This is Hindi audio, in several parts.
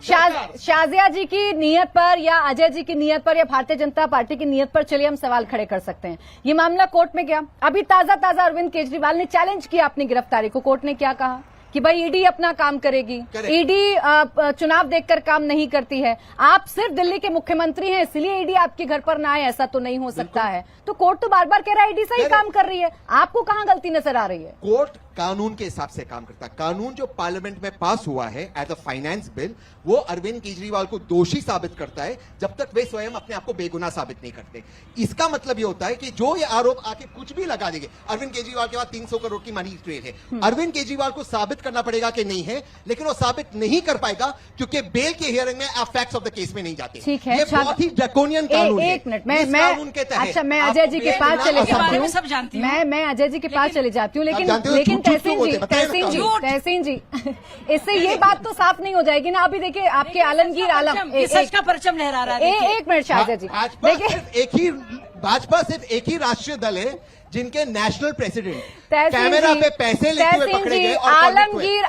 शाजिया जी की नीयत पर या अजय जी की नीयत पर या भारतीय जनता पार्टी की नीयत पर चलिए हम सवाल खड़े कर सकते हैं। ये मामला कोर्ट में गया, अभी ताजा अरविंद केजरीवाल ने चैलेंज किया अपनी गिरफ्तारी को। कोर्ट ने क्या कहा कि भाई ईडी अपना काम करेगी, ईडी चुनाव देखकर काम नहीं करती है, आप सिर्फ दिल्ली के मुख्यमंत्री हैं इसलिए ईडी आपके घर पर ना आए, ऐसा तो नहीं हो सकता है। तो कोर्ट तो बार बार कह रहा है ईडी सही काम कर रही है, आपको कहां गलती नजर आ रही है? कोर्ट कानून के हिसाब से काम करता है। कानून जो पार्लियामेंट में पास हुआ है एज अ फाइनेंस बिल, वो अरविंद केजरीवाल को दोषी साबित करता है जब तक वे स्वयं अपने आप को बेगुनाह साबित नहीं करते। इसका मतलब ये होता है कि जो ये आरोप आके कुछ भी लगा देंगे, अरविंद केजरीवाल के पास 300 करोड़ की मनी ट्रेल है, अरविंद केजरीवाल को साबित करना पड़ेगा कि नहीं है, लेकिन वो साबित नहीं कर पाएगा क्योंकि बेल के हियरिंग में आप फैक्ट्स ऑफ द केस में नहीं जाते। ठीक है, ये बहुत ही ड्रैकोनियन कानून है। एक मिनट, अच्छा मैं अजय जी के पास चले जाती हूँ, मैं अजय जी के पास चले जाती हूँ, लेकिन तहसीन जी इससे ये बात तो साफ नहीं हो जाएगी ना। अभी देखिए आपके आलमगीर आलम सच का परचम लहरा रहा है। एक मिनट शाजिया जी, देखिए भाजपा सिर्फ एक ही राष्ट्रीय दल है जिनके नेशनल प्रेसिडेंट कैमरा पे पैसे लेते हुए पकड़े गए। आलमगीर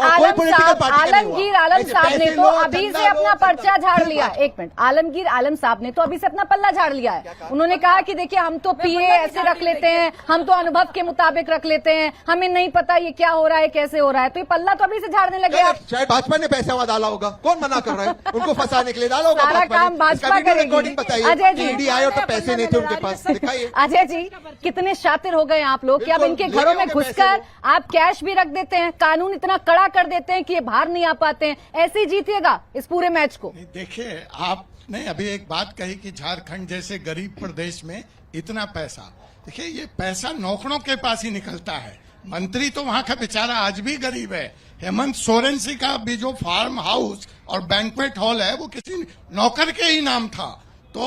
आलम साहब ने तो अभी से अपना पर्चा झाड़ लिया। एक मिनट, आलमगीर आलम साहब ने तो अभी से अपना पल्ला झाड़ लिया है। उन्होंने कहा कि देखिए हम तो पीए ऐसे रख लेते हैं, हम तो अनुभव के मुताबिक रख लेते हैं, हमें नहीं पता ये क्या हो रहा है कैसे हो रहा है, तो ये पल्ला तो अभी से झाड़ने लगे आप। शायद भाजपा ने पैसा वहां डाला होगा, कौन मना कर रहा है? उनको फंसाने के लिए डाला होगा। सारा काम भाजपा करेगी। अजय जी, ईडी आए तो पैसे नहीं थे उनके पास, दिखाइए। अजय जी कितने शातिर हो गए आप लोग कि अब इनके घरों में घुसकर आप कैश भी रख देते हैं, कानून इतना कड़ा कर देते हैं कि ये बाहर नहीं आ पाते हैं। ऐसे ही जीतिएगा इस पूरे मैच को। देखिए, आपने अभी एक बात कही कि झारखंड जैसे गरीब प्रदेश में इतना पैसा, देखिए ये पैसा नौकरों के पास ही निकलता है। मंत्री तो वहां का बेचारा आज भी गरीब है। हेमंत सोरेन सिंह का भी जो फार्म हाउस और बैंक्वेट हॉल है वो किसी नौकर के ही नाम था। तो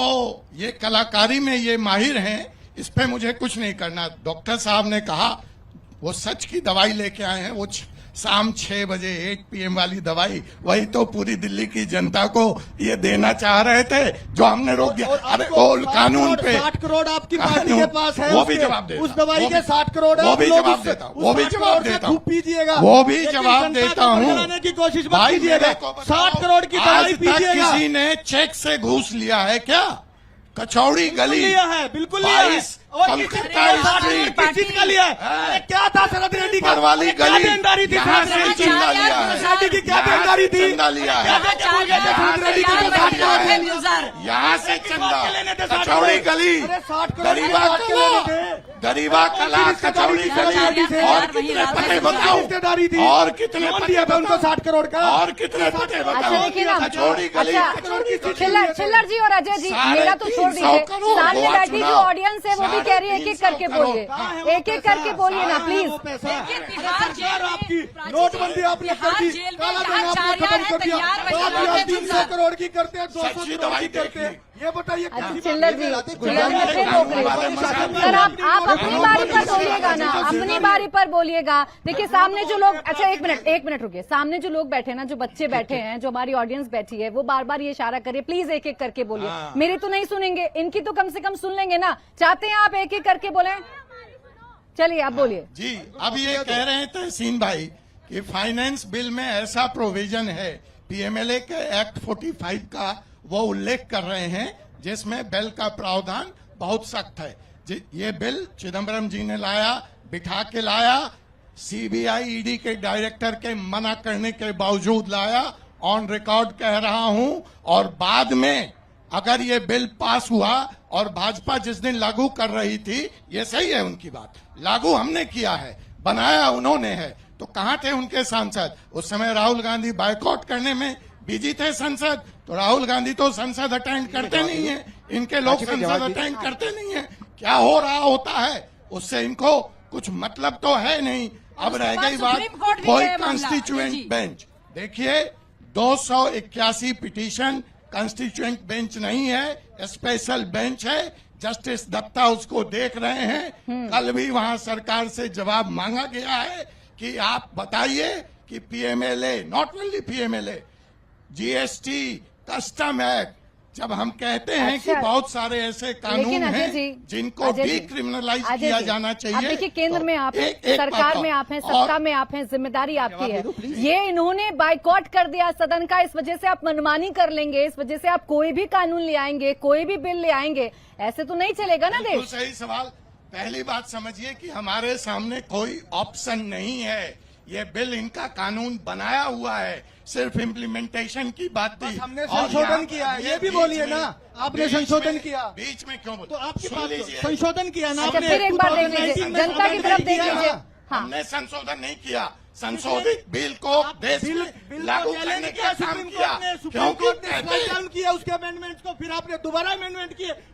ये कलाकारी में ये माहिर हैं, इस पे मुझे कुछ नहीं करना। डॉक्टर साहब ने कहा वो सच की दवाई लेके आए हैं, वो शाम 6 बजे 8 PM वाली दवाई, वही तो पूरी दिल्ली की जनता को ये देना चाह रहे थे जो हमने रोक दिया। अरे ओल कानून पे 60 करोड़ आपकी पार्टी के पास है, वो भी जवाब देता, उस दवाई के 60 करोड़ वो भी जवाब देता, वो भी जवाब देता हूँ, पीजिएगा, वो भी जवाब देता हूँ की कोशिश मत कीजिएगा। 60 करोड़ की दवाई पीजिएगा। किसी ने चेक से घूस लिया है क्या? कचौड़ी गली लिया है, बिल्कुल लिया है। कोलकाता स्ट्रीट का लिया है। क्या था शरद रेड्डी का वाली गली, देनदारी थी? यहाँ से चंदा लिया है, की क्या देनदारी थी? चंदा लिया है, यहाँ से चंदा, कचौड़ी गली, गरीबा कला कचौड़ी गली। और कितने पते बताओ, और कितने पते उनको 60 करोड़ का, और कितने पते बताओ? कचौड़ी गली। चिल्लर जी और अजय जी मेरा तो छोड़ दीजिए, सामने बैठी जो ऑडियंस है वो भी कह रही है एक एक करके बोलिए, एक एक करके बोलिए ना प्लीज। आपकी नोटबंदी आपने कर दी, काला धन आपने खत्म कर दिया, 300 करोड़ की करते हैं, 200 करोड़ की करते हैं। ये बताइए चिल्लर जी, सर आप अपनी बारी पर बोलिएगा ना, अपनी बारी पर बोलिएगा। देखिए सामने जो लोग, अच्छा एक मिनट रुकिए, सामने जो लोग बैठे ना, जो बच्चे बैठे हैं, जो हमारी ऑडियंस बैठी है, वो बार बार ये इशारा करे प्लीज एक एक करके बोलिए। मेरी तो नहीं सुनेंगे, इनकी तो कम से कम सुन लेंगे ना। चाहते हैं आप एक एक करके बोले? चलिए आप बोलिए जी। अब ये कह रहे हैं तहसीन भाई कि फाइनेंस बिल में ऐसा प्रोविजन है, पीएमएलए के एक्ट 45 का वो उल्लेख कर रहे हैं जिसमें बिल का प्रावधान बहुत सख्त है। ये बिल चिदम्बरम जी ने लाया, बिठा के लाया, सीबीआई ईडी के डायरेक्टर के मना करने के बावजूद लाया, ऑन रिकॉर्ड कह रहा हूं। और बाद में अगर ये बिल पास हुआ और भाजपा जिस दिन लागू कर रही थी, ये सही है उनकी बात, लागू हमने किया है, बनाया उन्होंने है, तो कहां थे उनके सांसद? उस समय राहुल गांधी बायकॉट करने में बिजी थे संसद, तो राहुल गांधी तो संसद अटेंड करते नहीं है, इनके लोग संसद अटेंड करते नहीं है। क्या हो रहा होता है उससे इनको कुछ मतलब तो है नहीं। अब रह गई बात कोई कॉन्स्टिट्यूएंट बेंच। देखिए 281 पिटीशन कॉन्स्टिट्यूएंट बेंच नहीं है, स्पेशल बेंच है। जस्टिस दत्ता उसको देख रहे हैं। कल भी वहां सरकार से जवाब मांगा गया है कि आप बताइए कि PMLA, not only PMLA, GST, custom act, जब हम कहते हैं अच्छा। कि बहुत सारे ऐसे कानून लेकिन अजय हैं जी, जिनको अजय जी, डीक्रिमिनलाइज अजय किया जी, जाना आप चाहिए। देखिए केंद्र तो में आप हैं, एक सरकार बात में आप हैं, और- सत्ता में आप हैं, जिम्मेदारी आपकी जवाब है। दे दो, प्लीज। ये इन्होंने बाइकआउट कर दिया सदन का, इस वजह से आप मनमानी कर लेंगे, इस वजह से आप कोई भी कानून ले आएंगे, कोई भी बिल ले आएंगे, ऐसे तो नहीं चलेगा ना बिल्कुल देश। सही सवाल। पहली बात समझिए कि हमारे सामने कोई ऑप्शन नहीं है। ये बिल इनका कानून बनाया हुआ है, सिर्फ इम्प्लीमेंटेशन की बात थी। हमने और संशोधन यहाँ- किया है, ये भी बीच बोलिए में- ना, आपने बीच संशोधन में- किया। बीच में क्यों बोल- तो आपकी सुन बात लीजिए। संशोधन किया ना अच्छा आपने, फिर एक बार देख 2019 लीजिए, में जनता की तरफ देख किया। लीजिए। हाँ, हमने संशोधन नहीं किया, संशोधित बिल को देश बिल में बिल लागू को करने चैलेंज का किया काम सुप्रीम किया, कोर्ट ने, सुप्रीम क्योंकि कोर्ट ने कहते स्ट्राइक हैं डाउन किया उसके अमेंडमेंट्स को, फिर आपने दोबारा अमेंडमेंट किए,